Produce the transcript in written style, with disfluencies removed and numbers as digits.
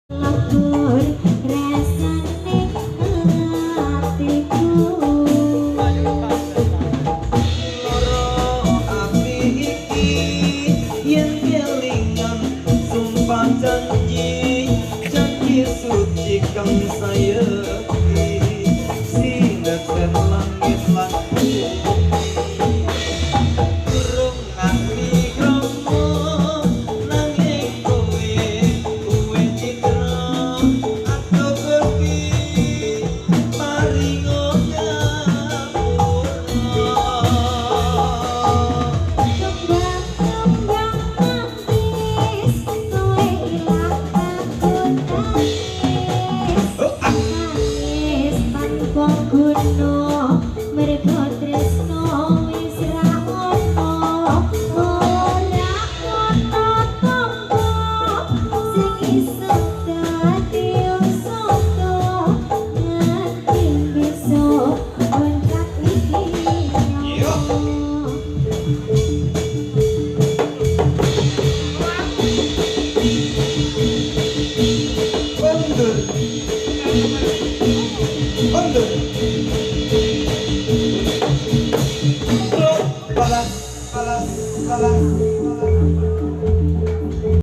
Labur rasane atiku. Loro ati iki yen kelingan sumpah janji suci kang sayeksi sineten langit lan bumi durung nganti kromo nanging kowe citra aku bukti paringo Kembang-kembang manis kowe ilang aku